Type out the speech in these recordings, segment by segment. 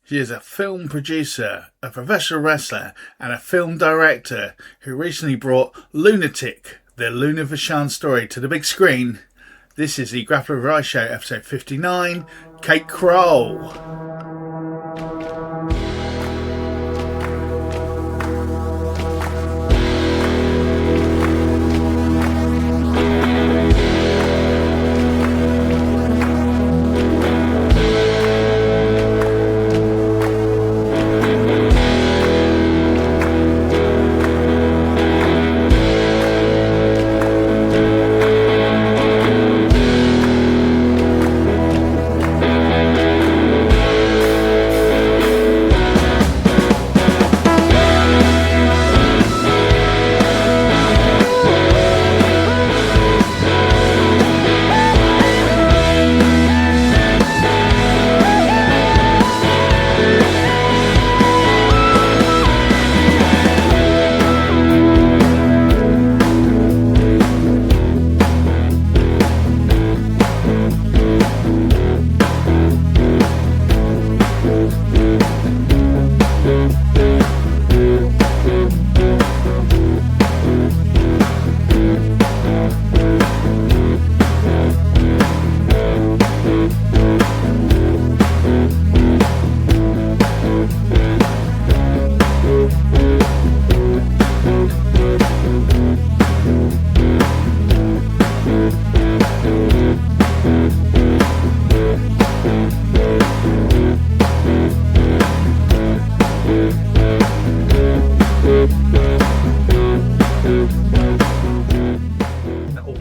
She is a film producer, a professional wrestler, and a film director who recently brought Lunatic, the Luna Vachon Story, to the big screen. This is the Grappler Variety Show, episode 59, Kate Kroll.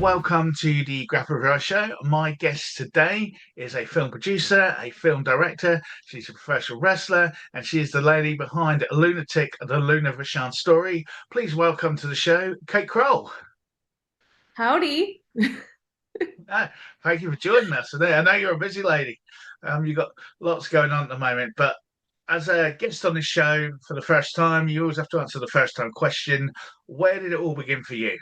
Welcome to the Grappler Variety Show. My guest today is a film producer, a film director. She's a professional wrestler, and she is the lady behind Lunatic, the Luna Vachon Story. Please welcome to the show, Kate Kroll. Howdy. Thank you for joining us today. I know you're a busy lady. You've got lots going on at the moment, but as a guest on this show for the first time, you always have to answer the first time question. Where did it all begin for you?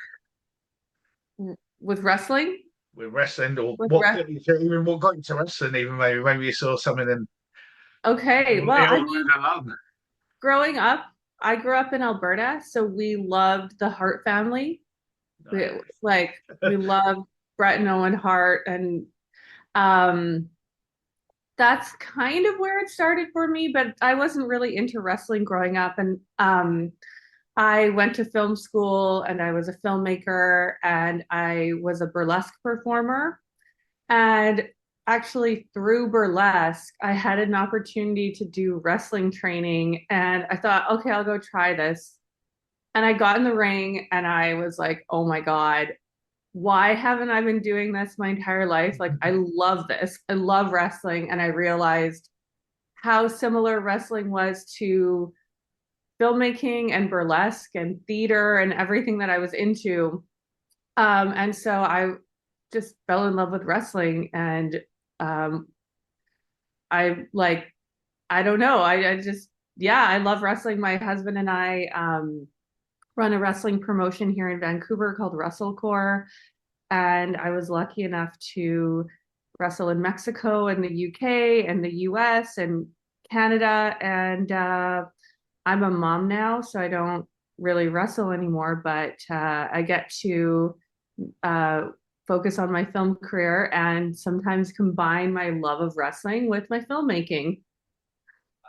With wrestling? With wrestling, or With what re- got you to, even what got you to wrestling? Even maybe you saw something and Okay, well, it I all mean, moved along. growing up, I grew up in Alberta, so we loved the Hart family. We, we loved Bret and Owen Hart, and um that's kind of where it started for me, but I wasn't really into wrestling growing up. And I went to film school and I was a filmmaker and I was a burlesque performer. And actually, through burlesque, I had an opportunity to do wrestling training. And I thought, okay, I'll go try this. And I got in the ring and I was like, oh my God, why haven't I been doing this my entire life? Like, I love this. I love wrestling. And I realized how similar wrestling was to filmmaking and burlesque and theater and everything that I was into. And so I just fell in love with wrestling and um, I like, I don't know. I just, yeah, I love wrestling. My husband and I run a wrestling promotion here in Vancouver called WrestleCore. And I was lucky enough to wrestle in Mexico and the UK and the US and Canada. And I'm a mom now, so I don't really wrestle anymore, but I get to uh, focus on my film career and sometimes combine my love of wrestling with my filmmaking.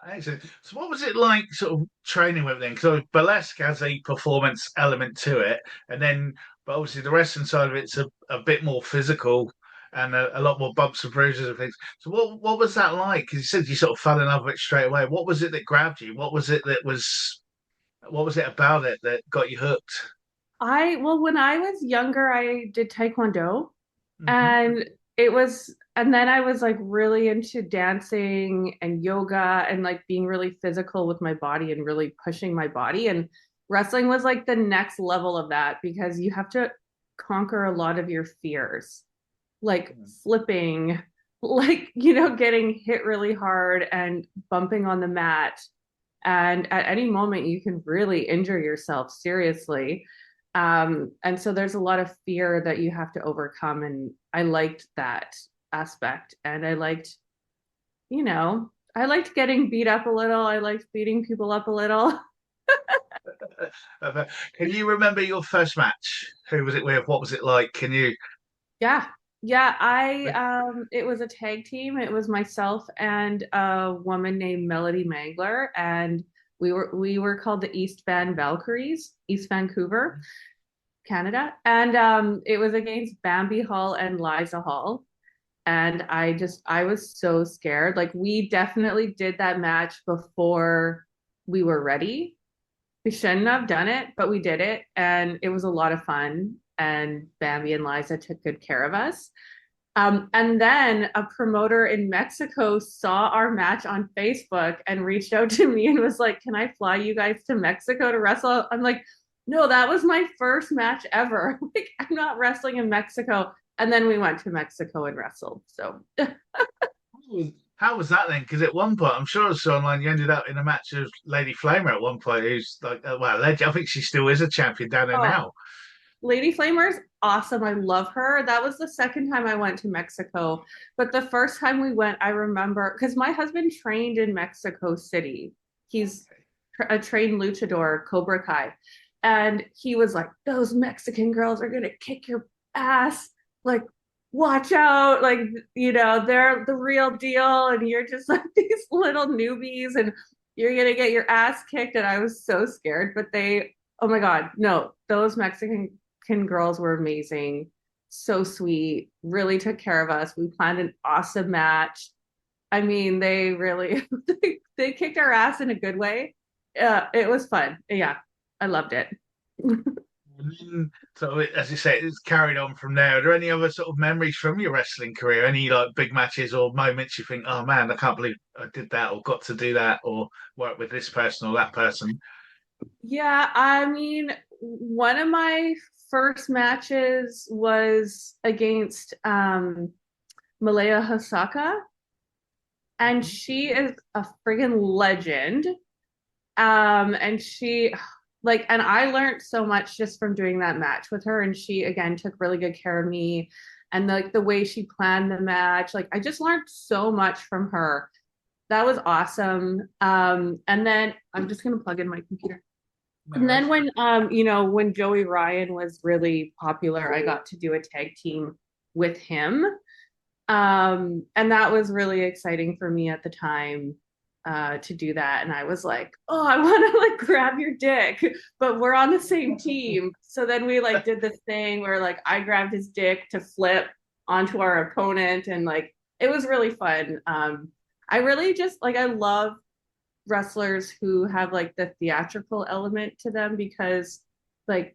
Excellent. So, what was it like, sort of training with them? Because burlesque has a performance element to it, and then, but obviously the wrestling side of it's a bit more physical and a lot more bumps and bruises and things. So, what was that like? Because you said you sort of fell in love with it straight away. What was it that grabbed you? What was it that was? What was it about it that got you hooked? Well, when I was younger, I did Taekwondo Hmm. and and then I was like really into dancing and yoga and like being really physical with my body and really pushing my body. And wrestling was like the next level of that because you have to conquer a lot of your fears, like flipping, like, getting hit really hard and bumping on the mat. And at any moment, you can really injure yourself seriously. And so there's a lot of fear that you have to overcome. And I liked that aspect. And I liked, you know, I liked getting beat up a little. I liked beating people up a little. Uh, Can you remember your first match? Who was it with? What was it like? Can you? Yeah. Yeah, I it was a tag team. It was myself and a woman named Melody Mangler, and we were called the East Van Valkyries, East Vancouver, Canada. And it was against Bambi Hall and Liza Hall. And I was so scared. Like we definitely did that match before we were ready. We shouldn't have done it, but we did it, and it was a lot of fun. And Bambi and Liza took good care of us. And then a promoter in Mexico saw our match on Facebook and reached out to me and was like, "Can I fly you guys to Mexico to wrestle?" I'm like, "No, that was my first match ever. Like, I'm not wrestling in Mexico." And then we went to Mexico and wrestled. So How was that then? Because at one point, I'm sure it's online, you ended up in a match with Lady Flamer at one point, who's like, well, legend. I think she still is a champion down there oh, now. Lady Flamer's awesome. I love her. That was the second time I went to Mexico. But the first time we went, I remember because my husband trained in Mexico City. He's a trained luchador, Cobra Kai. And he was like, those Mexican girls are going to kick your ass. Like, watch out. Like, they're the real deal. And you're just like these little newbies and you're going to get your ass kicked. And I was so scared. But oh my God, no, those Mexican girls were amazing. So sweet, really took care of us. We planned an awesome match. I mean, they really they kicked our ass in a good way. It was fun. Yeah, I loved it. And then, so as you say, it's carried on from there. Are there any other sort of memories from your wrestling career? Any like big matches or moments you think, oh man, I can't believe I did that or got to do that or work with this person or that person? Yeah, I mean, one of my first matches was against Malaya Hosaka, and she is a friggin' legend. And and I learned so much just from doing that match with her. And she again took really good care of me. And like the way she planned the match, like I just learned so much from her. That was awesome. And then I'm just gonna plug in my computer. No And then worries. when Joey Ryan was really popular, I got to do a tag team with him. And that was really exciting for me at the time to do that. And I was like, oh, I want to like grab your dick, but we're on the same team. So then we like did this thing where like I grabbed his dick to flip onto our opponent, and like it was really fun. I really just like I love wrestlers who have like the theatrical element to them because like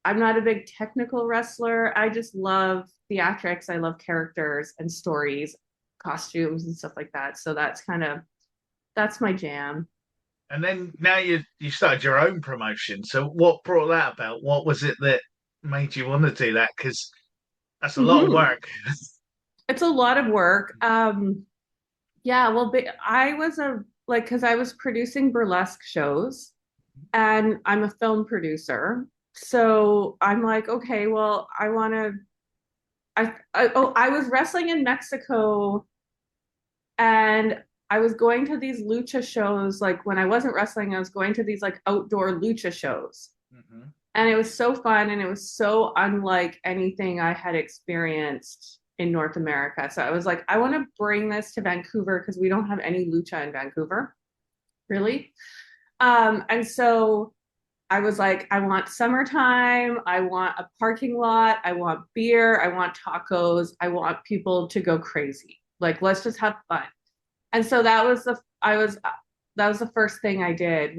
I'm not a big technical wrestler. I just love theatrics. I love characters and stories, costumes and stuff like that. So that's my jam. And then now you started your own promotion. So what brought that about? What was it that made you want to do that? Because that's a lot of Mm-hmm. work. It's a lot of work. Yeah, well, I was because I was producing burlesque shows and I'm a film producer. So I'm like, okay, well, I want to I was wrestling in Mexico and I was going to these lucha shows. Like when I wasn't wrestling, I was going to these like outdoor lucha shows. Hmm. And it was so fun and it was so unlike anything I had experienced in North America. So I was like, I want to bring this to Vancouver because we don't have any lucha in Vancouver, really. And so I was like, I want summertime. I want a parking lot. I want beer. I want tacos. I want people to go crazy. Like, let's just have fun. And so that was the first thing I did.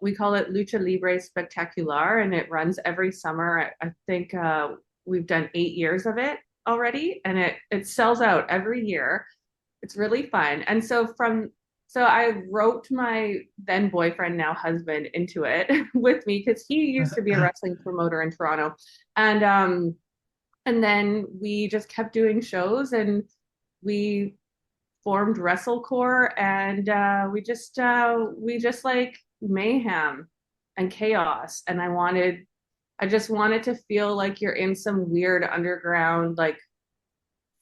We call it Lucha Libre Spectacular, and it runs every summer. I think we've done 8 years of it already, and it sells out every year. It's really fun. And so I roped my then boyfriend, now husband, into it with me because he used to be a wrestling promoter in Toronto. And then we just kept doing shows and we formed WrestleCore and we just like mayhem and chaos. And I just wanted to feel like you're in some weird underground like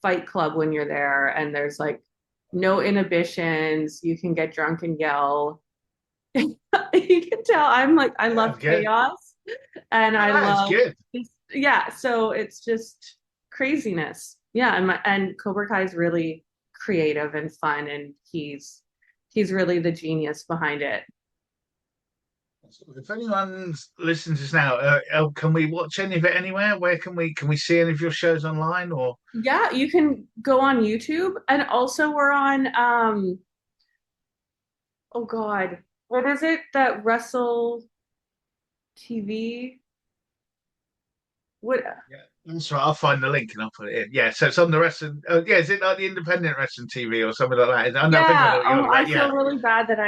fight club when you're there and there's like no inhibitions. You can get drunk and yell. You can tell I'm like I Yeah, love that's good. chaos and No, I that's love good. just yeah, so it's just craziness. Yeah, and Cobra Kai is really creative and fun and he's really the genius behind it. If anyone listens to this now, can we watch any of it anywhere? Where can we see any of your shows online or? Yeah, you can go on YouTube and also we're on oh God, what is it that Wrestle TV? What Yeah, that's right. I'll find the link and I'll put it in. Yeah, so it's on the wrestling. Yeah, is it like the independent wrestling TV or something like that? I think I know Yeah. what you're Oh, on I about. Yeah. feel really bad that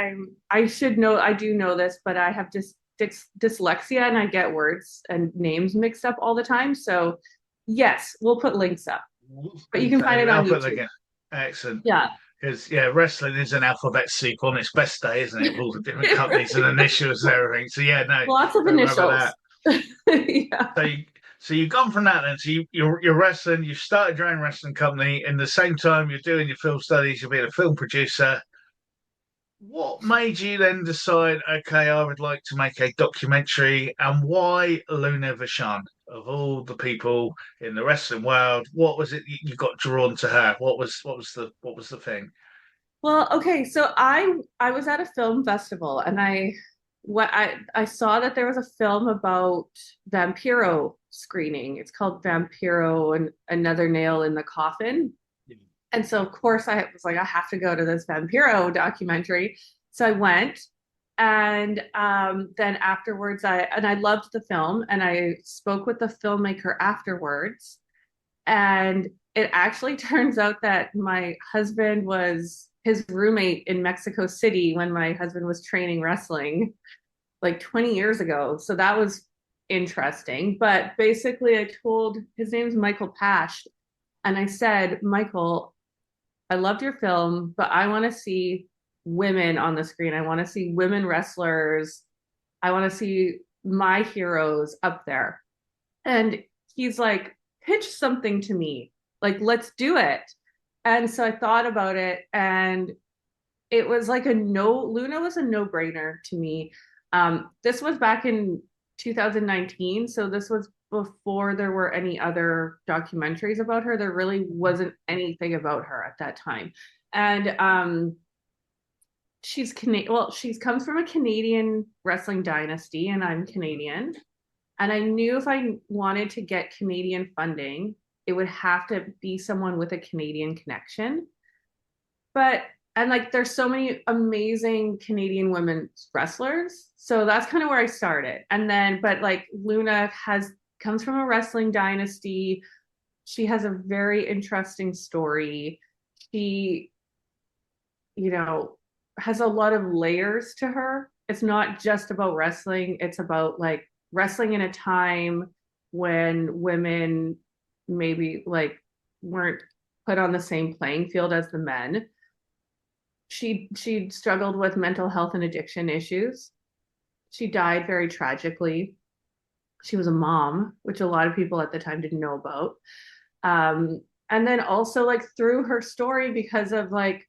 I should know, I do know this, but I have just dyslexia and I get words and names mixed up all the time. So, yes, we'll put links up, but you can find it I'll on put the YouTube. link in. Excellent. Yeah. Because yeah, wrestling is an alphabet soup on its best day, isn't it? With all the different It companies and really is. initials and everything. So yeah, no, Lots of don't worry about that. initials. Yeah. So you've gone from that then. So you're wrestling. You've started your own wrestling company. In the same time, you're doing your film studies. You're being a film producer. What made you then decide, okay, I would like to make a documentary, and why Luna Vachon? Of all the people in the wrestling world, what was it you got drawn to her? What was the thing? Well, okay, so I was at a film festival and I saw that there was a film about Vampiro screening. It's called Vampiro and Another Nail in the Coffin. And so of course I was like, I have to go to this Vampiro documentary. So I went and then afterwards I loved the film and I spoke with the filmmaker afterwards. And it actually turns out that my husband was his roommate in Mexico City when my husband was training wrestling like 20 years ago. So that was interesting. But basically, I told his name's Michael Pash. And I said, Michael, I loved your film, but I want to see women on the screen. I want to see women wrestlers. I want to see my heroes up there. And he's like, pitch something to me. Like, let's do it. And so I thought about it and it was like Luna was a no-brainer to me. This was back in 2019. So this was before there were any other documentaries about her. There really wasn't anything about her at that time. And she's Canadian. Well, she's comes from a Canadian wrestling dynasty, and I'm Canadian. And I knew if I wanted to get Canadian funding, it would have to be someone with a Canadian connection. But and like there's so many amazing Canadian women wrestlers. So that's kind of where I started. And then but like Luna has comes from a wrestling dynasty. She has a very interesting story. She, you know, has a lot of layers to her. It's not just about wrestling, it's about like wrestling in a time when women maybe like weren't put on the same playing field as the men. She struggled with mental health and addiction issues. She died very tragically. She was a mom, which a lot of people at the time didn't know about. And then also like through her story because of like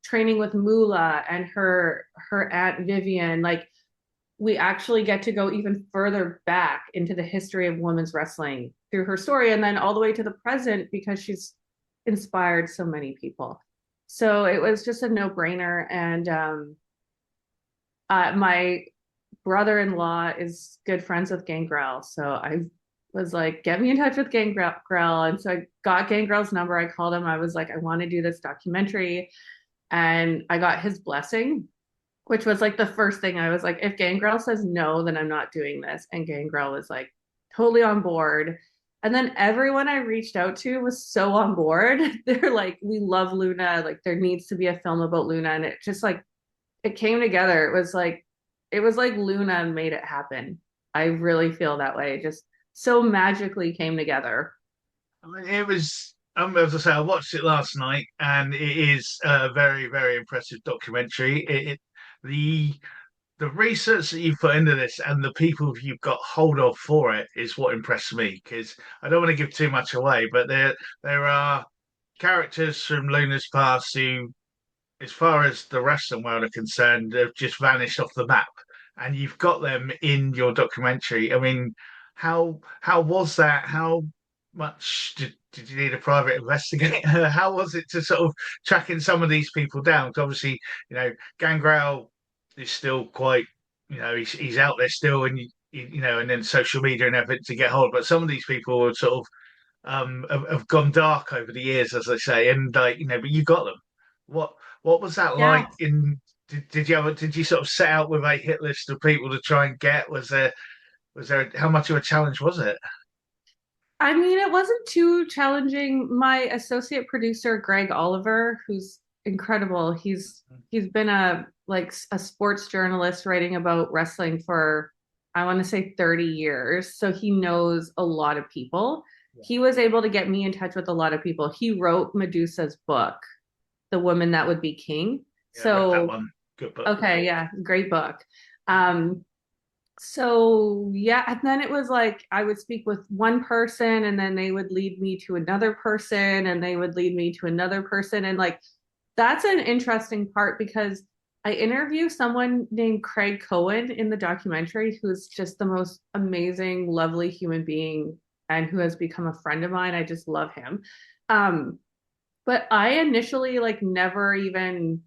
training with Moolah and her aunt Vivian, like we actually get to go even further back into the history of women's wrestling through her story and then all the way to the present because she's inspired so many people. So it was just a no-brainer. And my brother-in-law is good friends with Gangrel. So I was like, get me in touch with Gangrel. And so I got Gangrel's number. I called him. I was like, I want to do this documentary. And I got his blessing, which was like the first thing I was like, if Gangrel says no, then I'm not doing this. And Gangrel was like totally on board. And then everyone I reached out to was so on board. They're like, we love Luna. Like there needs to be a film about Luna. And it just like it came together. It was like Luna made it happen. I really feel that way. It just so magically came together. I mean, it was. As I say, I watched it last night, and it is a very, very impressive documentary. The research that you've put into this and the people you've got hold of for it is what impressed me. Because I don't want to give too much away, but there are characters from Luna's past who as far as the wrestling world are concerned, they've just vanished off the map, and you've got them in your documentary. I mean, how was that? How much did you need a private investigator? How was it to sort of tracking some of these people down? 'Cause obviously, Gangrel is still quite, he's out there still, and and then social media and everything to get hold. But some of these people are sort of have gone dark over the years, as they say, and but you got them. What what was that Yeah. like? Did you sort of set out with a hit list of people to try and get? Was there how much of a challenge was it? I mean, it wasn't too challenging. My associate producer, Greg Oliver, who's incredible, he's been a sports journalist writing about wrestling for I want to say 30 years. So he knows a lot of people. Yeah, He was able to get me in touch with a lot of people. He wrote Medusa's book, The Woman That Would Be King. yeah, I read that So, one. Good book. okay, yeah, great book. Um, so yeah, and then it was like I would speak with one person and then they would lead me to another person and they would lead me to another person. And like that's an interesting part because I interview someone named Craig Cohen in the documentary who's just the most amazing, lovely human being and who has become a friend of mine. I just love him. Um, but I initially like never even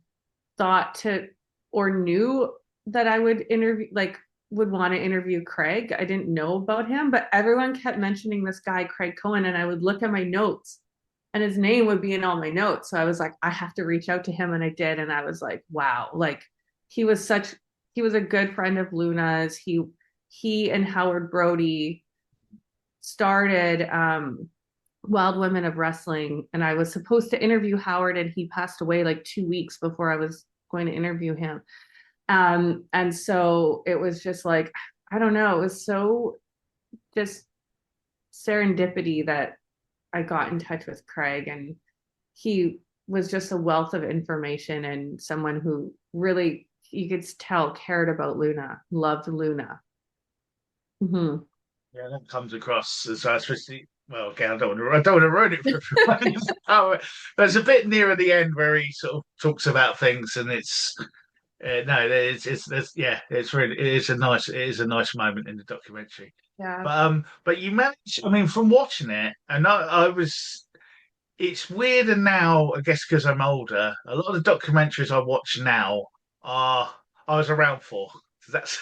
thought to or knew that I would interview like would want to interview Craig. I didn't know about him, but everyone kept mentioning this guy Craig Cohen and I would look at my notes and his name would be in all my notes. So I was like I have to reach out to him and I did and I was like wow, like he was such he was a good friend of Luna's. He and Howard Brody started Wild Women of Wrestling, and I was supposed to interview Howard, and he passed away like 2 weeks before I was going to interview him. And so it was just like, I don't know, it was so just serendipity that I got in touch with Craig, and he was just a wealth of information and someone who really, you could tell, cared about Luna, loved Luna. Mm-hmm. Yeah, that comes across as especially. Well, again, I don't want to ruin it for everyone. There's a bit nearer the end where he sort of talks about things, and it's no, yeah, it is a nice moment in the documentary. Yeah. But you managed. I mean, from watching it, and I was. It's weirder now, I guess, because I'm older. A lot of the documentaries I watch now are I was around for. That's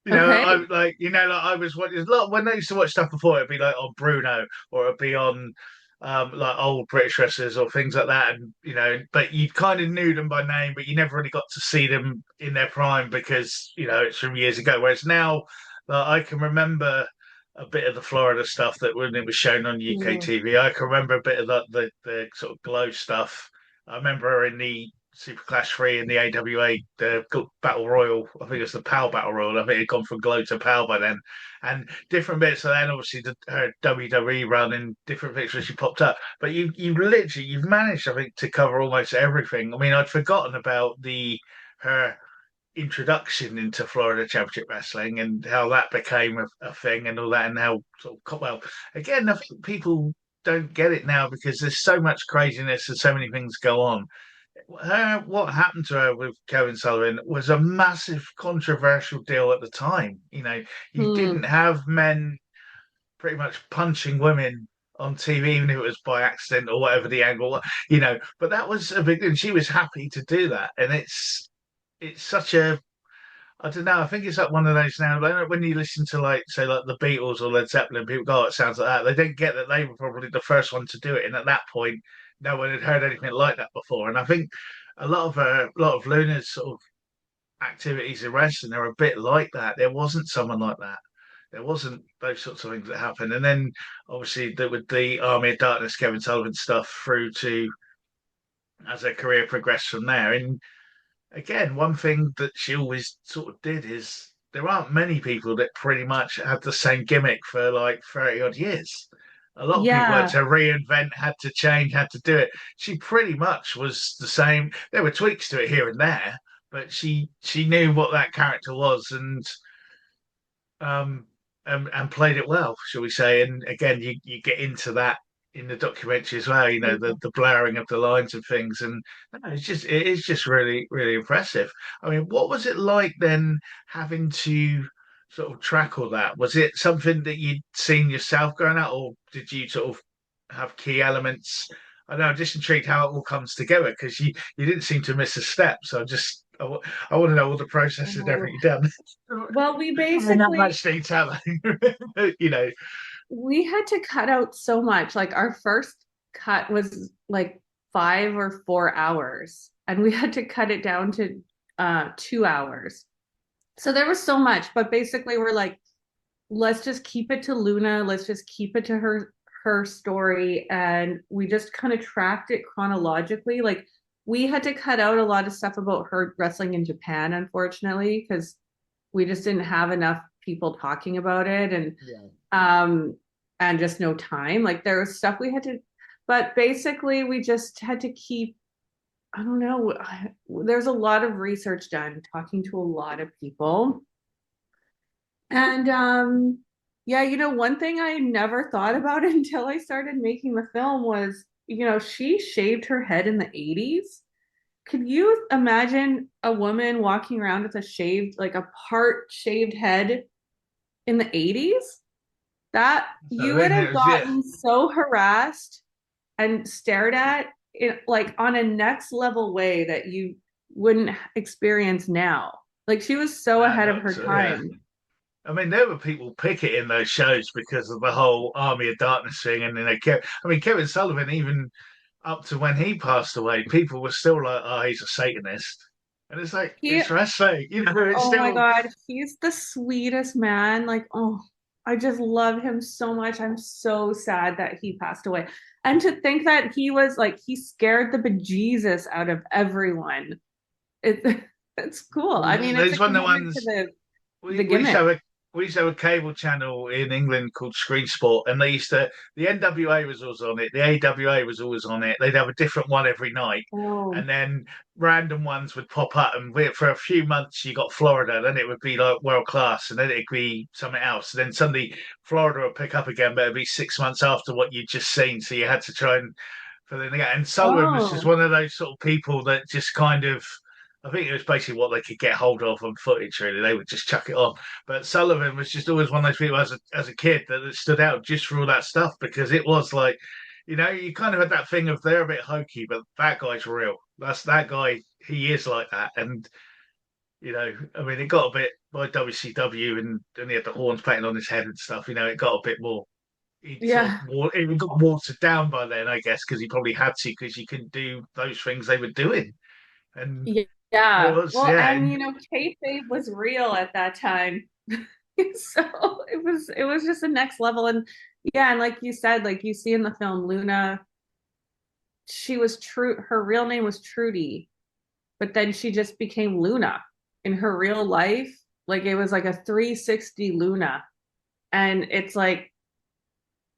I Okay. like I was watching a lot when I used to watch stuff before. It'd be like on Bruno, or it'd be on like old British wrestlers or things like that, and but you kind of knew them by name, but you never really got to see them in their prime because it's from years ago. Whereas now, I can remember a bit of the Florida stuff that when it was shown on UK Mm. TV. I can remember a bit of the sort of glow stuff. I remember in the Super Clash 3 in the AWA, the Battle Royal. I think it's the PAL Battle Royal. I think it had gone from Glow to PAL by then. And different bits. And then obviously her WWE run in different bits where she popped up. But you've managed, I think, to cover almost everything. I mean, I'd forgotten about her introduction into Florida Championship Wrestling and how that became a thing and all that, and how sort of well, again, I think people don't get it now because there's so much craziness and so many things go on. What happened to her with Kevin Sullivan was a massive controversial deal at the time. You Hmm. didn't have men pretty much punching women on TV, even if it was by accident or whatever the angle, But that was a big thing. She was happy to do that, and it's such a I don't know. I think it's like one of those now. Like when you listen to like say like the Beatles or Led Zeppelin, people go, "Oh, it sounds like that." They don't get that they were probably the first one to do it, and at that point, no one had heard anything like that before. And I think a lot of Luna's sort of activities in wrestling are a bit like that. There wasn't someone like that. There wasn't those sorts of things that happened. And then obviously with the Army of Darkness, Kevin Sullivan stuff through to as her career progressed from there. And again, one thing that she always sort of did is there aren't many people that pretty much had the same gimmick for like 30 odd years. A lot of people had Yeah. to reinvent, had to change, had to do it. She pretty much was the same. There were tweaks to it here and there, but she knew what that character was um and played it well, shall we say. And again, you get into that. in the documentary as well. You know, the blurring of the lines and things, and no, it is just really really impressive. I mean, what was it like then having to sort of track all that? Was it something that you'd seen yourself growing up, or did you sort of have key elements? I know I'm just intrigued how it all comes together because you didn't seem to miss a step. So I want to know all the processes and Oh, everything you've done. well, we Not in that basically much detail, you know. we had to cut out so much. Like our first cut was like 5 or 4 hours, and we had to cut it down to 2 hours. So there was so much, but basically we're like, let's just keep it to Luna. Let's just keep it to her story. And we just kind of tracked it chronologically. Like we had to cut out a lot of stuff about her wrestling in Japan, unfortunately, because we just didn't have enough people talking about it. Yeah. Um and just no time. Like there was stuff we had to, but basically we just had to keep, I don't know, there's a lot of research done, talking to a lot of people. And yeah, one thing I never thought about until I started making the film was, she shaved her head in the 80s. Could you imagine a woman walking around with a shaved, like a part shaved head in the 80s? That So you would then it have was yeah. gotten so harassed and stared at in like on a next level way that you wouldn't experience now. Like she was so I ahead of know, her so yeah. time. I mean, there were people picketing those shows because of the whole Army of Darkness thing, and then I mean, Kevin Sullivan, even up to when he passed away, people were still like, "Oh, he's a Satanist," and it's like He, it's wrestling, you know. It's oh my still God, he's the sweetest man. Like, oh, I just love him so much. I'm so sad that he passed away. And to think that he was like, he scared the bejesus out of everyone. It, it's cool. I mean, it's a there's one of the commitment to ones the we used to gimmick. have we used to have a cable channel in England called Screen Sport, and they used to the NWA was always on it, the AWA was always on it. They'd have a different one every night, Oh, and then random ones would pop up. And for a few months, you got Florida, then it would be like world class, and then it'd be something else. And then suddenly Florida would pick up again, but it'd be 6 months after what you'd just seen, so you had to try and fill in again. And Sullivan was just oh, one of those sort of people that just kind of. I think it was basically what they could get hold of on footage. Really, they would just chuck it on. But Sullivan was just always one of those people as a kid that stood out just for all that stuff because it was like, you kind of had that thing of they're a bit hokey, but that guy's real. That's that guy. He is like that, and I mean, it got a bit by WCW, and he had the horns painted on his head and stuff. It got a bit more. He sort of yeah. it got watered down by then, I guess, because he probably had to because you couldn't do those things they were doing, and it Yeah. was Well, yeah. and kayfabe was real at that time. So it was just the next level. And yeah, and like you said, like you see in the film, Luna, she was true, her real name was Trudy, but then she just became Luna in her real life. Like it was like a 360 Luna. And it's like,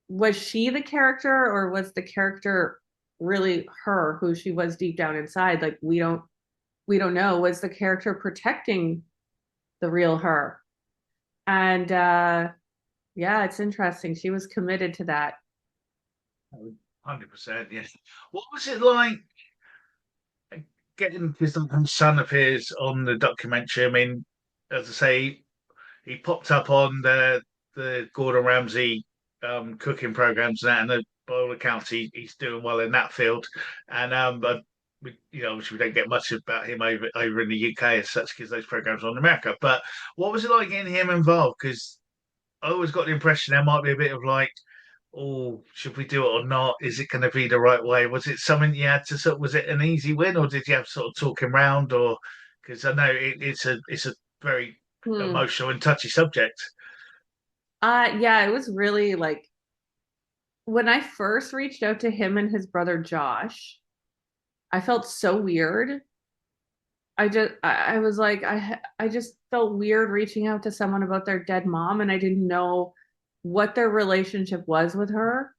was she the character or was the character really her who she was deep down inside? Like we don't know. Was the character protecting the real her? And yeah, it's interesting. She was committed to that. 100%, yes. What was it like getting his son appears on the documentary? I mean, as I say, he popped up on the Gordon Ramsay cooking programs and that, and by all accounts, he's doing well in that field. And but obviously we don't get much about him over in the UK as such because those programs are in America. But what was it like getting him involved? Because I always got the impression there might be a bit of like, oh, should we do it or not? Is it going to be the right way? Was it something you had to sort? Was it an easy win, or did you have to sort of talk him round? Or because I know it's a very Hmm. emotional and touchy subject. Yeah, it was really like when I first reached out to him and his brother Josh, I felt so weird. I was like I just felt weird reaching out to someone about their dead mom, and I didn't know what their relationship was with her.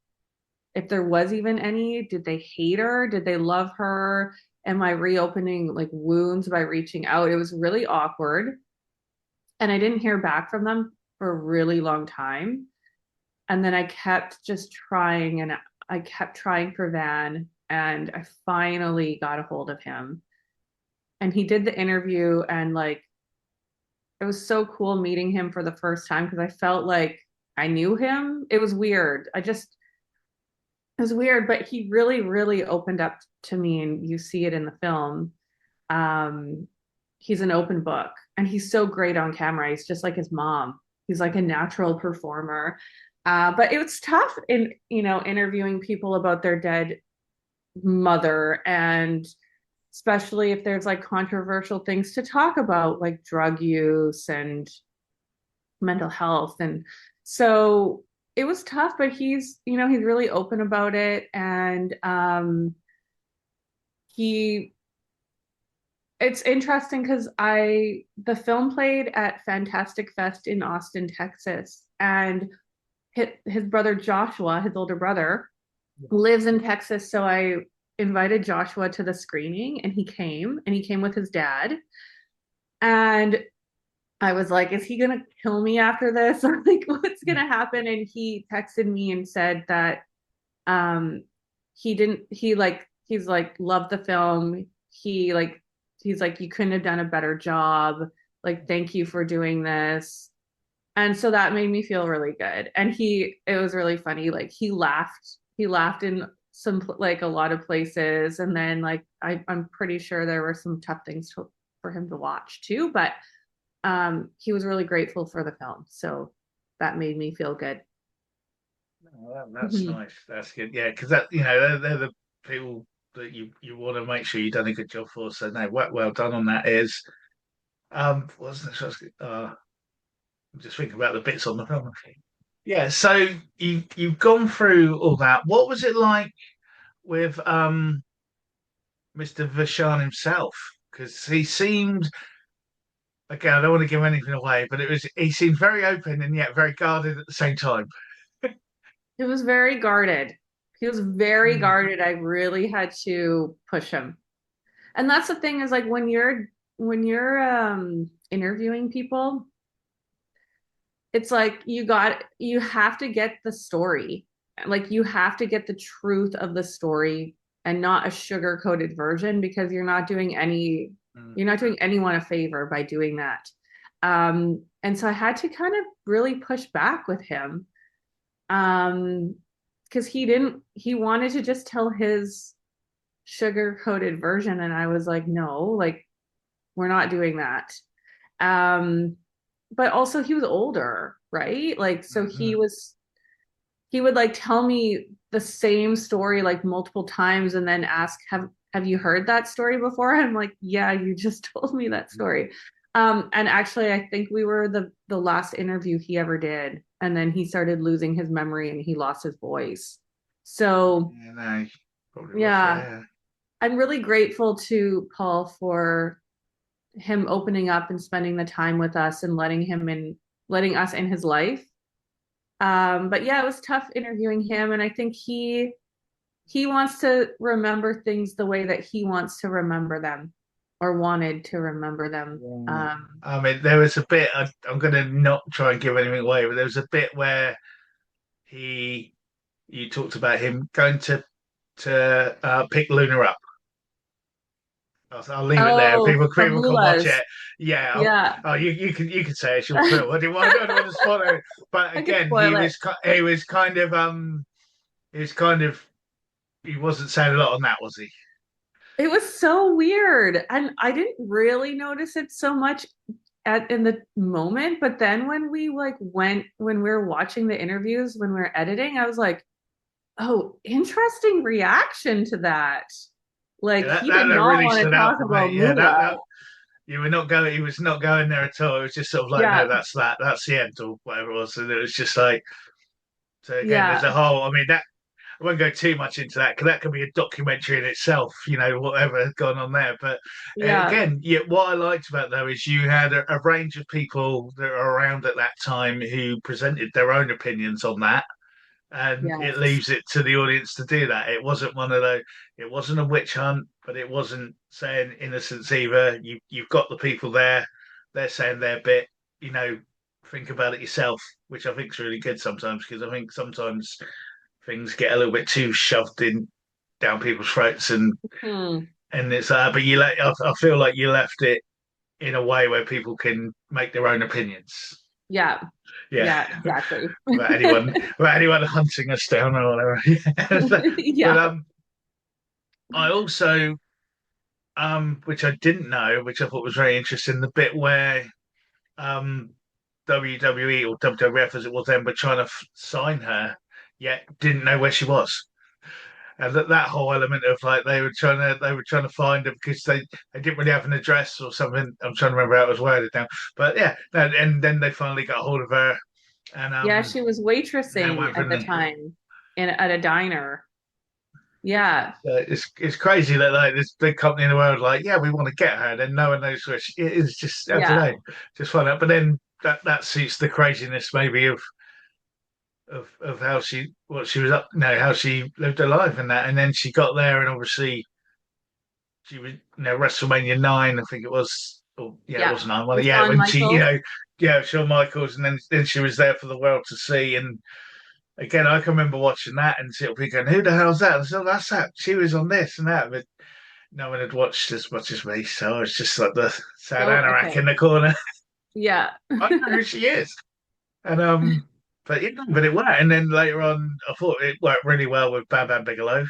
If there was even any, did they hate her? Did they love her? Am I reopening like wounds by reaching out? It was really awkward. And I didn't hear back from them for a really long time. And then I kept just trying. And I kept trying for Van, and I finally got a hold of him. And he did the interview, and like it was so cool meeting him for the first time because I felt like I knew him. It was weird. It was weird, but he really, really opened up to me, and you see it in the film. Um, he's an open book, and he's so great on camera. He's just like his mom. He's like a natural performer. But it was tough in, interviewing people about their dead mother, and especially if there's like controversial things to talk about, like drug use and mental health. And so it was tough, but he's really open about it. And he, it's interesting because the film played at Fantastic Fest in Austin, Texas. And his brother Joshua, his older brother, lives in Texas. So I invited Joshua to the screening, and he came with his dad. And I was like, is he gonna kill me after this? Or like what's gonna happen? And he texted me and said that um he didn't he's like loved the film. He's like, you couldn't have done a better job. Like, thank you for doing this. And so that made me feel really good. And it was really funny. Like he laughed in like a lot of places. And then like, I'm pretty sure there were some tough things for him to watch too, but he was really grateful for the film. So that made me feel good. Oh, that's Mhm. nice. That's good. Yeah, because that they're the people that you want to make sure you've done a good job for. So no, well done on that. Is wasn't it? I'm just thinking about the bits on the film. Yeah. So you've gone through all that. What was it like with Mr. Vachon himself? Because he seemed, again, I don't want to give anything away, but he seemed very open and yet very guarded at the same time. He was very guarded. He was very Mm. guarded. I really had to push him. And that's the thing is like when you're interviewing people, it's like you have to get the story. Like you have to get the truth of the story and not a sugar-coated version because Mm. you're not doing anyone a favor by doing that. And so I had to kind of really push back with him. Because he wanted to just tell his sugar-coated version, and I was like, no, like we're not doing that. Um, but also he was older, right? Like, so Mm-hmm. he would like tell me the same story like multiple times and then ask, have you heard that story before? I'm like, yeah, you just told me that story. And actually I think we were the last interview he ever did. And then he started losing his memory and he lost his voice. So Yeah, no, probably was. yeah, Yeah. I'm really grateful to Paul for him opening up and spending the time with us and letting us in his life. But yeah, it was tough interviewing him, and I think he wants to remember things the way that he wants to remember them or wanted to remember them. Yeah. I mean, there was a bit. I'm going to not try and give anything away, but there was a bit where he, you talked about him going to pick Luna up. I'll leave it there. Oh, from People can watch Lula's. it. Yeah. Yeah, Oh, you could say it's your film. I don't want to spoil it. But I could again, spoil it. he was kind of he was kind of he wasn't saying a lot on that, was he? It was so weird, and I didn't really notice it so much in the moment. But then when we were watching the interviews when we were editing, I was like, oh, interesting reaction to that. Yeah, Like he did that not really want to stood out talk for about me. Yeah, that Lula. you were not going. He was not going there at all. It was just sort of like, no, Yeah, that's that. That's the end or whatever it was. And it was just like, so again, there's yeah, a whole. I mean, that I won't go too much into that because that could be a documentary in itself. Whatever has gone on there. But yeah, again, yeah, what I liked about though is you had a range of people that are around at that time who presented their own opinions on that, and it yes, leaves it to the audience to do that. It wasn't one of those. It wasn't a witch hunt, but it wasn't saying innocence either. You've got the people there. They're saying their bit. Think about it yourself, which I think is really good sometimes because I think sometimes things get a little bit too shoved in down people's throats, Hmm. and it's but I feel like you left it in a way where people can make their own opinions. Yeah. Yeah, Yeah, exactly. about anyone hunting us down or whatever. Yeah. But Yeah. I also which I didn't know, which I thought was very interesting, the bit where um WWE or WWF as it was then were trying to sign her, yet didn't know where she was. And that whole element of like they were trying to find her because they didn't really have an address or something. I'm trying to remember how it was worded now, but yeah, and then they finally got hold of her, and Yeah, she was then waitressing went at from the there. time in at a diner. Yeah. It's crazy that like this big company in the world like yeah we want to get her, and then no one knows where she is. Just I don't Yeah. know, just find out. But then that suits the craziness maybe of how she what she was up, how she lived her life and that, and then she got there, and obviously she was, WrestleMania 9, I think it was. Oh, yeah, it Yeah. was 9. Well, With yeah, Shawn when she, Michaels. yeah, Shawn Michaels, and then she was there for the world to see. And again, I can remember watching that and sort of thinking, "Who the hell's that?" And so that's that. She was on this and that, but no one had watched as much as me, so I was just like the sad Oh, anorak okay. in the corner. Yeah. I don't know who she is, and but but it worked. And then later on, I thought it worked really well with Bam Bam Bigelow.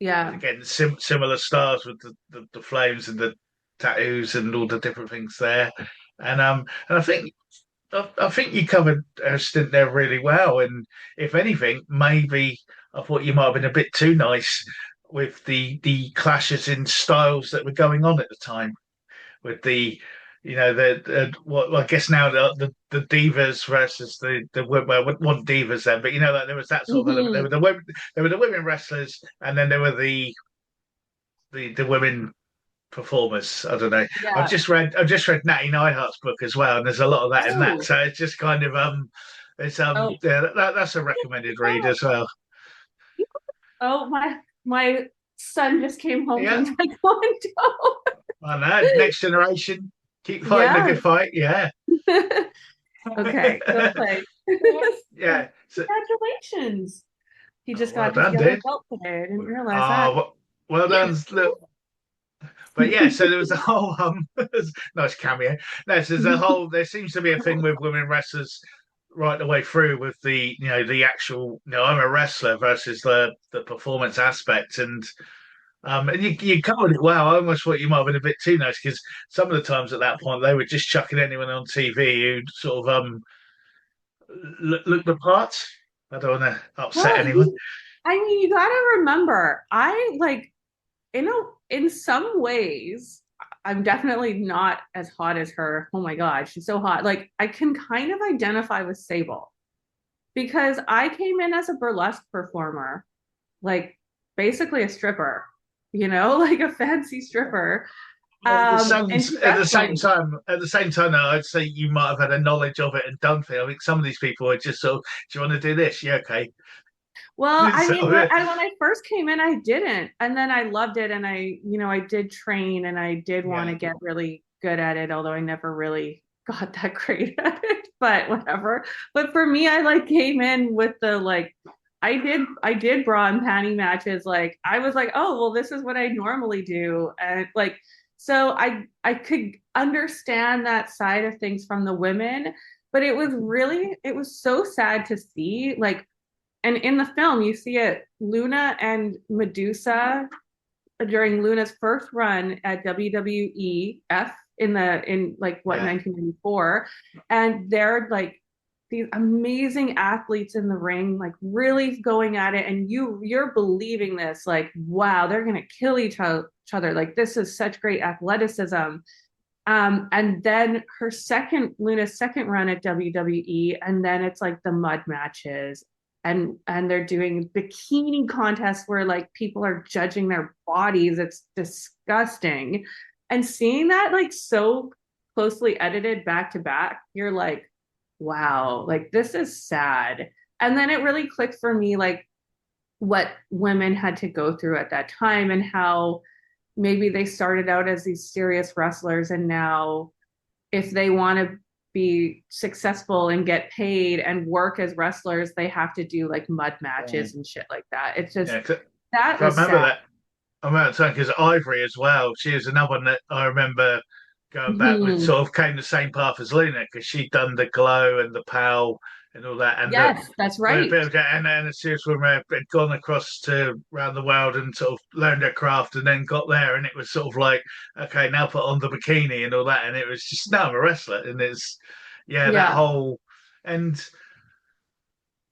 Yeah. Again, similar stars with the flames and the tattoos and all the different things there. And I think you covered a stint there really well. And if anything, maybe I thought you might have been a bit too nice with the clashes in styles that were going on at the time. With the what well, I guess now the divas versus the well, one divas then, but like there was that sort of element. Hmm. There were the women wrestlers, and then there were the women performers. I don't know. Yeah. I've just read Natty Neidhart's book as well, and there's a lot of that in that. Oh. So it's just kind of it's Oh. yeah, that's a recommended read Oh. as well. Oh, my son just came home Yeah, from Taekwondo. I know. Next generation, keep fighting the Yeah. good fight. Yeah, Okay, go play. yeah. So Congratulations. He just well got his done, yellow dude. belt today. I didn't realize that. Oh, well done. Look, but yeah, so there was a whole nice cameo. No, so there's a whole. There seems to be a thing with women wrestlers right the way through with the actual I'm a wrestler versus the performance aspect, and you covered it well. I almost thought you might have been a bit too nice because some of the times at that point they were just chucking anyone on TV who sort of look the part. I don't want to upset Well, anyone. I mean, you gotta remember, I like, in some ways, I'm definitely not as hot as her. Oh my God, she's so hot. Like, I can kind of identify with Sable because I came in as a burlesque performer, like basically a stripper, like a fancy stripper. And she dressed funny. At the same time, though, I'd say you might have had a knowledge of it and done things. I think some of these people are just sort of, do you want to do this? Yeah, okay. Well, I mean, So, when I first came in, I didn't, and then I loved it, and I did train, and I did want yeah, to get really good at it, although I never really got that great at it, but whatever. But for me, I like came in with the like, I did bra and panty matches. Like I was like, oh well, this is what I normally do, and like, so I could understand that side of things from the women, but it was so sad to see like, and in the film, you see it, Luna and Medusa during Luna's first run at WWEF in like what yeah. 1994, and they're like these amazing athletes in the ring, like really going at it, and you're believing this, like wow, they're gonna kill each other, like this is such great athleticism. And then Luna's second run at WWE, and then it's like the mud matches, and they're doing bikini contests where like people are judging their bodies. It's disgusting. And seeing that like so closely edited back to back, you're like, wow, like this is sad. And then it really clicked for me like what women had to go through at that time and how maybe they started out as these serious wrestlers and now if they want to be successful and get paid and work as wrestlers, they have to do like mud Yeah. matches and shit like that. It's just Yeah, 'cause that I was remember sad. that. I remember saying because Ivory as well. She was another one that I remember going back with. Mhm. Sort of came the same path as Luna because she'd done the glow and the PAL and all that, and the Yes, that's with a right. bit of and a serious woman had gone across to around the world and sort of learned her craft, and then got there, and it was sort of like, okay, now put on the bikini and all that, and it was just no, I'm a wrestler, and it's yeah, that Yeah. whole and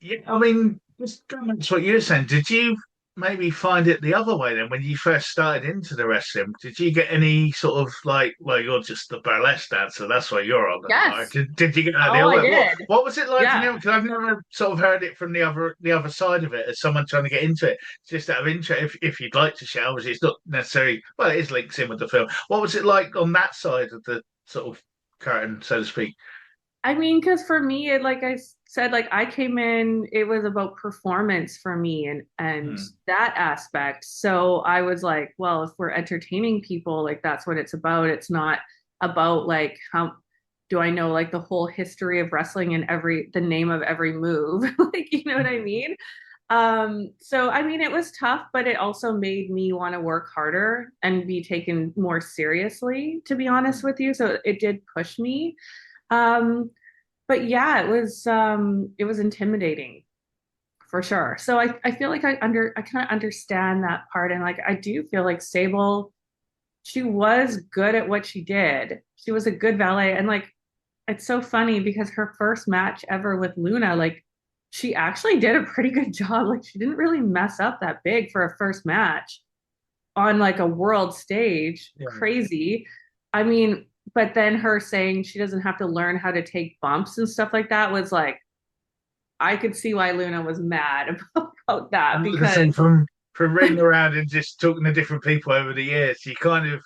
yeah, I mean, just going back to what you were saying, did you maybe find it the other way then when you first started into the wrestling? Did you get any sort of like, well, you're just the burlesque dancer, that's why you're on the card. Yes. Did you get that the Oh, other I way? did. What was it like from Yeah. the other? Because I've never sort of heard it from the other side of it as someone trying to get into it. Just out of interest, if you'd like to share, obviously it's not necessarily well, it is links in with the film. What was it like on that side of the sort of curtain, so to speak? I mean, because for me, like I said, like I came in, it was about performance for me and Hmm. that aspect. So I was like, well, if we're entertaining people, like that's what it's about. It's not about like how do I know like the whole history of wrestling and the name of every move. Like, you know what I mean? So I mean, it was tough, but it also made me want to work harder and be taken more seriously, to be honest with you. So it did push me. Um, but yeah, it was intimidating for sure. So I feel like I kind of understand that part. And like I do feel like Sable, she was good at what she did. She was a good valet. And like it's so funny because her first match ever with Luna, like she actually did a pretty good job. Like she didn't really mess up that big for a first match on like a world stage. Yeah. Crazy. I mean, but then her saying she doesn't have to learn how to take bumps and stuff like that was like, I could see why Luna was mad about that And like I because, say, from reading around and just talking to different people over the years, you kind of,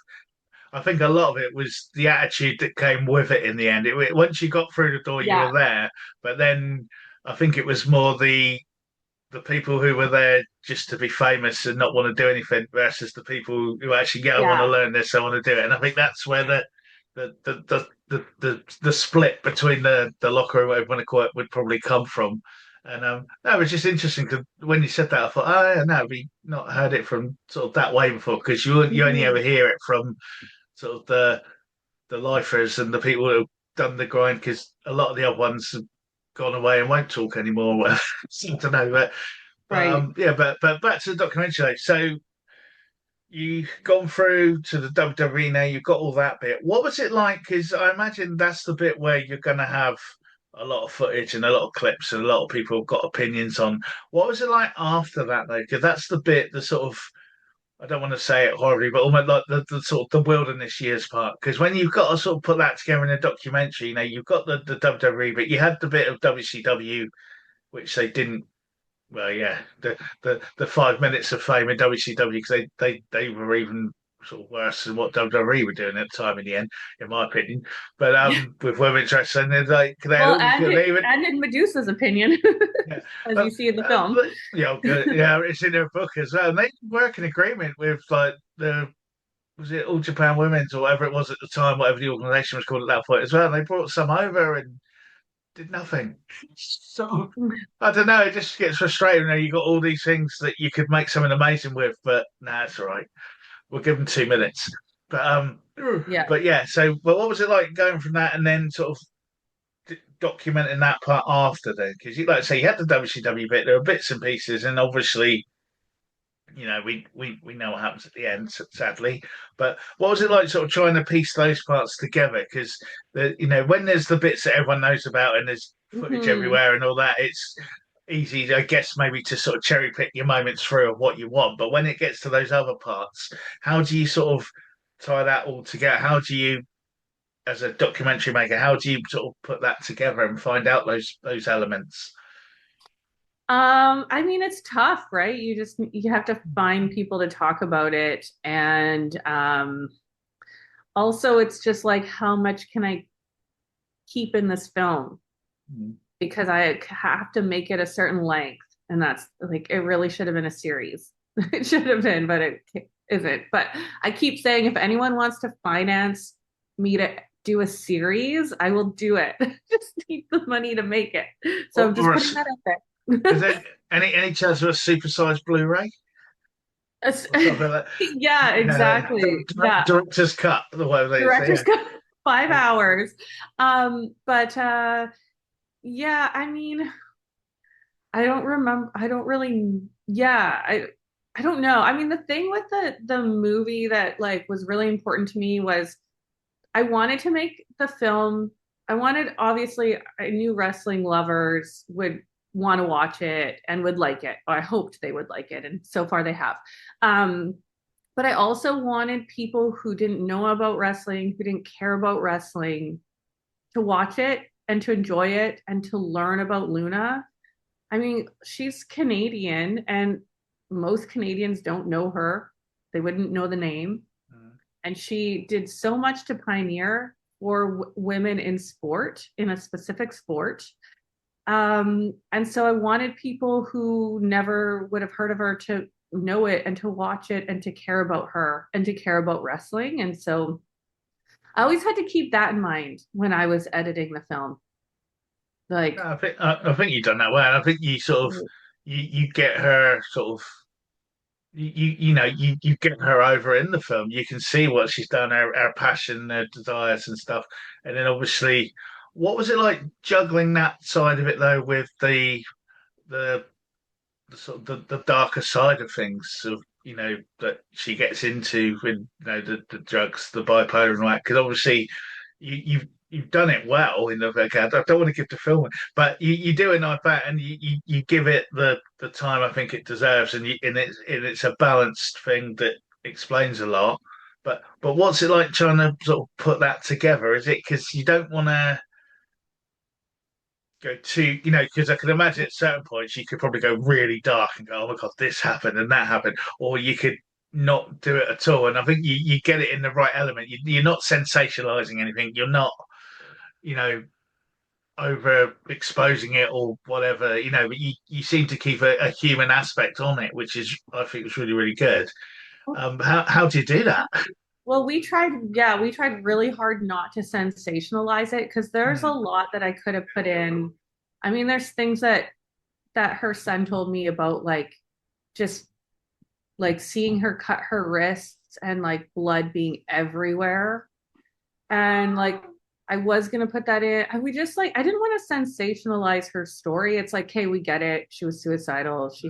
I think a lot of it was the attitude that came with it in the end. Once you got through the door, you yeah, were there. But then I think it was more the people who were there just to be famous and not want to do anything versus the people who actually, yeah, I want to yeah, learn this, I want to do it. And I think that's where the split between the locker room, whatever you want to call it, would probably come from. And that was just interesting because when you said that, I thought, oh, yeah, no, we not heard it from sort of that way before because you only ever mhm, hear it from sort of the lifers and the people who have done the grind because a lot of the other ones have gone away and won't talk anymore. Well, I don't know, but right. yeah, but back to the documentary. So you've gone through to the WWE now, you've got all that bit. What was it like? Because I imagine that's the bit where you're going to have a lot of footage and a lot of clips and a lot of people have got opinions on. What was it like after that, though? Because that's the bit, the sort of, I don't want to say it horribly, but almost like the sort of the wilderness years part. Because when you've got to sort of put that together in a documentary, you've got the WWE, but you had the bit of WCW, which they didn't well, yeah, the 5 minutes of fame in WCW because they were even sort of worse than what WWE were doing at the time in the end, in my opinion. But with women's wrestling, they're like Well, and they even and in Medusa's opinion, yeah, as you see in the film. yeah, good, yeah, it's in their book as well. And they work in agreement with like the was it All Japan Women's or whatever it was at the time, whatever the organisation was called at that point as well. And they brought some over and did nothing. So I don't know. It just gets frustrating. You got all these things that you could make something amazing with, but nah, it's all right. We'll give them 2 minutes. But Yeah. but yeah. So, but what was it like going from that and then sort of documenting that part after then? Because you like I say, you had the WCW bit. There were bits and pieces, and obviously we know what happens at the end, sadly. But what was it like, sort of trying to piece those parts together? Because when there's the bits that everyone knows about and there's footage Hmm. everywhere and all that, it's easy, I guess, maybe to sort of cherry pick your moments through of what you want. But when it gets to those other parts, how do you sort of tie that all together? How do you, as a documentary maker, how do you sort of put that together and find out those elements? I mean, it's tough, right? You have to find people to talk about it, and also it's just like how much can I keep in this film Mm. because I have to make it a certain length, and that's like it really should have been a series. It should have been, but it isn't. But I keep saying if anyone wants to finance me to do a series, I will do it. Just need the money to make it. So I'm just or a, putting that out is there. there any chance of a supersized Blu-ray or something like Yeah, that? exactly. Yeah. Director's cut, the way they say. Director's Yeah. cut 5 Yeah. hours. But yeah, I mean, I don't remember. I don't really. Yeah, I don't know. I mean, the thing with the movie that like was really important to me was I wanted to make the film. I wanted, obviously, I knew wrestling lovers would want to watch it and would like it. I hoped they would like it, and so far they have. Um, but I also wanted people who didn't know about wrestling, who didn't care about wrestling, to watch it and to enjoy it and to learn about Luna. I mean, she's Canadian, and most Canadians don't know her. They wouldn't know the name. Mm. And she did so much to pioneer for women in sport, in a specific sport. And so I wanted people who never would have heard of her to know it and to watch it and to care about her and to care about wrestling. And so I always had to keep that in mind when I was editing the film. No, Like, I think you've done that well. I think you sort of you get her sort of you get her over in the film. You can see what she's done, her passion, her desires and stuff. And then obviously, what was it like juggling that side of it though with the, the sort of the darker side of things of that she gets into with the drugs, the bipolar and all that. Because obviously you've done it well in the I don't want to give the film, but you do it like that, and you give it the time I think it deserves, and it's a balanced thing that explains a lot. But what's it like trying to sort of put that together? Is it because you don't want to go too, because I can imagine at certain points you could probably go really dark and go, oh my God, this happened and that happened, or you could not do it at all. And I think you get it in the right element. You're not sensationalizing anything. You're not, you know, over exposing it or whatever, but you seem to keep a human aspect on it, which is, I think, was really, really good. How do you do that? well, we tried really hard not to sensationalize it because there's a Hmm. lot that I could have put in. I mean, there's things that her son told me about, like just like seeing her cut her wrists and like blood being everywhere. And like I was gonna put that in. I would just like I didn't want to sensationalize her story. It's like, hey, we get it. She was suicidal. She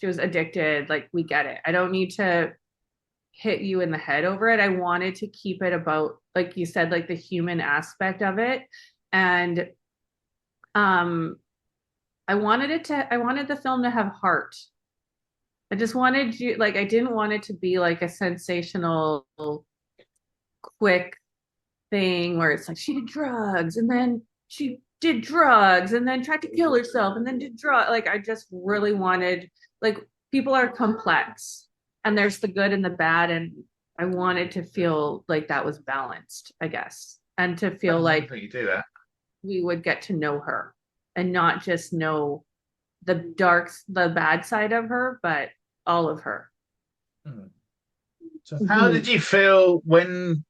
was addicted. Like we get it. I don't need to hit you in the head over it. I wanted to keep it about, like you said, like the human aspect of it. And um I wanted the film to have heart. I just wanted you, like, I didn't want it to be like a sensational, quick thing where it's like she did drugs and then she did drugs and then tried to kill herself and then did drug. Like, I just really wanted, like, people are complex and there's the good and the bad. And I wanted to feel like that was balanced, I guess, and to I feel like think you do that. we would get to know her and not just know the bad side of her, but all of her. Hmm. So how Mhm. did you feel when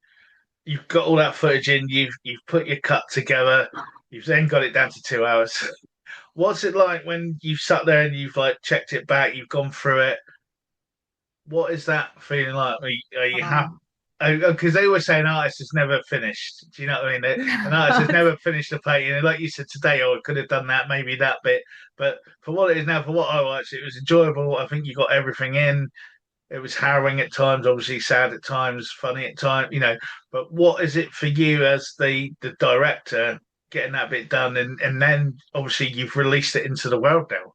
you've got all that footage in, you've put your cut together, you've then got it down to 2 hours? What's it like when you've sat there and you've like checked it back, you've gone through it? What is that feeling like? Are you happy? Um, Because they always say an artist is never finished. Do you know what I mean? An artist has never finished a painting. And like you said today, oh, I could have done that, maybe that bit. But for what it is now, for what I watched, it was enjoyable. I think you got everything in. It was harrowing at times, obviously sad at times, funny at times. But what is it for you as the director getting that bit done, and then obviously you've released it into the world now.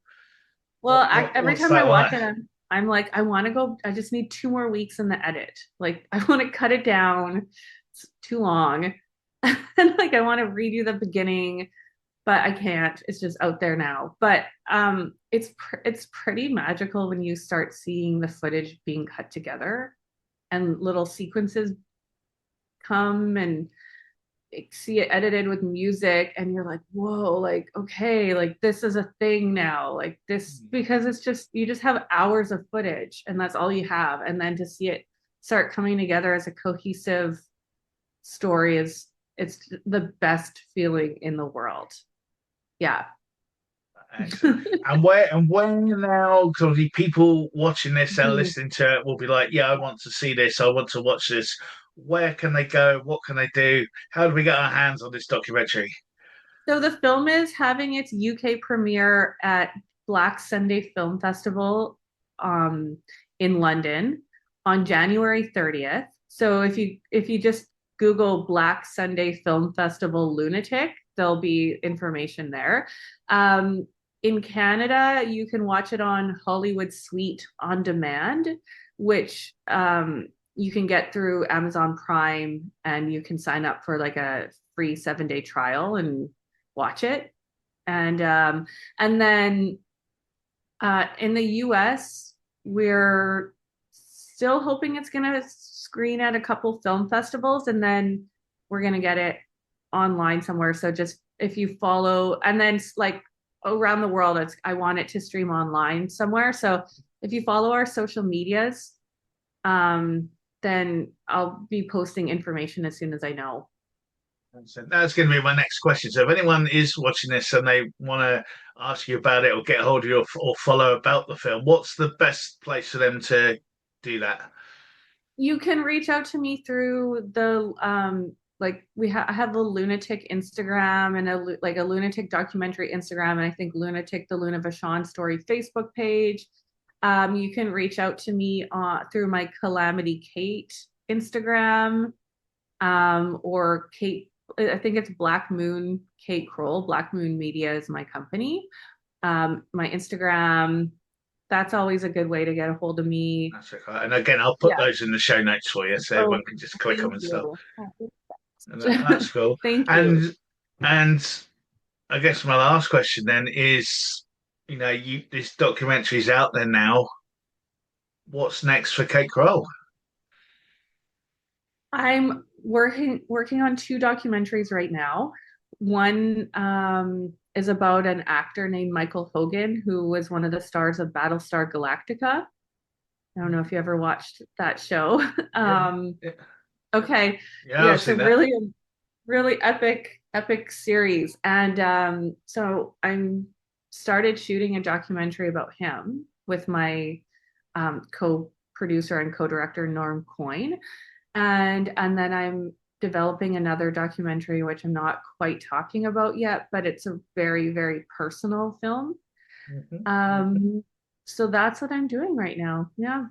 Well, every What's time I that watch like? it, I'm like, I want to go. I just need 2 more weeks in the edit. Like, I want to cut it down. It's too long, and like I want to redo the beginning, but I can't. It's just out there now. But it's pretty magical when you start seeing the footage being cut together and little sequences come and see it edited with music and you're like, whoa, like, okay, like this is a thing now, like this, because it's just, you just have hours of footage and that's all you have. And then to see it start coming together as a cohesive story is it's the best feeling in the world. Yeah. Excellent. And where now? Because obviously people watching this and listening to it will be like, "Yeah, I want to see this. I want to watch this." Where can they go? What can they do? How do we get our hands on this documentary? So the film is having its UK premiere at Black Sunday Film Festival um, in London on January 30th. So if you just Google Black Sunday Film Festival Lunatic, there'll be information there. Um, in Canada, you can watch it on Hollywood Suite on demand, which you can get through Amazon Prime, and you can sign up for like a free 7-day trial and watch it. And then in the US, we're still hoping it's going to screen at a couple film festivals, and then we're going to get it online somewhere. So just if you follow, and then like around the world, I want it to stream online somewhere. So if you follow our social medias, then I'll be posting information as soon as I know. So that's going to be my next question. So if anyone is watching this and they want to ask you about it or get hold of you or follow about the film, what's the best place for them to do that? You can reach out to me through the like I have a Lunatic Instagram and a Lunatic documentary Instagram, and I think Lunatic, the Luna Vachon Story Facebook page. You can reach out to me through my Calamity Kate Instagram, or Kate. I think it's Black Moon Kate Kroll. Black Moon Media is my company. My Instagram. That's always a good way to get a hold of me. That's okay. And again, I'll put Yeah. those in the show notes for you, so Oh, everyone can just click thank them and stuff. you. And that's cool. Thank you. And I guess my last question then is, this documentary's out there now. What's next for Kate Kroll? I'm working on two documentaries right now. One is about an actor named Michael Hogan, who was one of the stars of Battlestar Galactica. I don't know if you ever watched that show. Yeah, yeah, Okay, yeah, yeah, I've it's a seen that. really epic series, and so I'm started shooting a documentary about him with my co-producer and co-director Norm Coyne, and then I'm developing another documentary which I'm not quite talking about yet, but it's a very personal film. Hmm. Um, so that's what I'm doing right now. Yeah.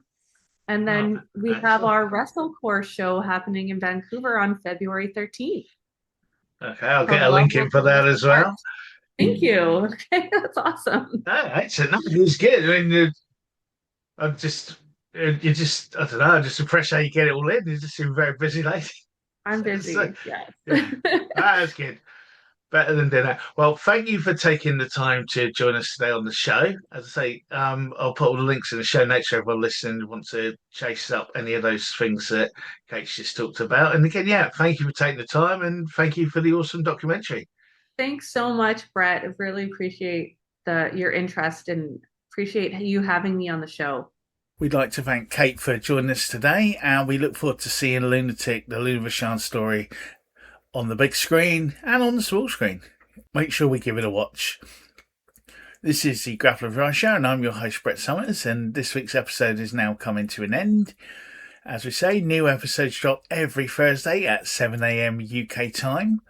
And Oh, then we have excellent. our WrestleCore show happening in Vancouver on February 13th, Okay, I'll get called a Love link in Will for Tear that Us as Apart. well. Thank you. Okay, that's awesome. No, excellent. No, it was good. I mean, I just, I don't know, I'm just impressed how you get it all in. You just seem very busy lady. I'm So, busy. Yes. yeah, that's good. Better than dinner. Well, thank you for taking the time to join us today on the show. As I say, I'll put all the links in the show notes for everyone listening who wants to chase up any of those things that Kate's just talked about. And again, yeah, thank you for taking the time and thank you for the awesome documentary. Thanks so much, Brett. I really appreciate your interest and appreciate you having me on the show. We'd like to thank Kate for joining us today, and we look forward to seeing Lunatic, the Luna Vachon story, on the big screen and on the small screen. Make sure we give it a watch. This is the Grappler Variety Show, and I'm your host, Brett Summers, and this week's episode is now coming to an end. As we say, new episodes drop every Thursday at 7 a.m. UK time,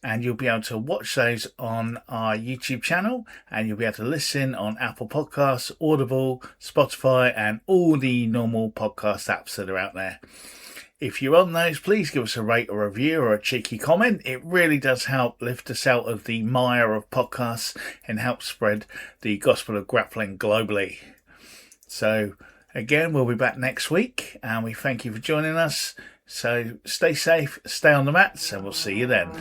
and you'll be able to watch those on our YouTube channel, and you'll be able to listen on Apple Podcasts, Audible, Spotify, and all the normal podcast apps that are out there. If you're on those, please give us a rate or review or a cheeky comment. It really does help lift us out of the mire of podcasts and help spread the gospel of grappling globally. So, again, we'll be back next week, and we thank you for joining us. So, stay safe, stay on the mats, and we'll see you then.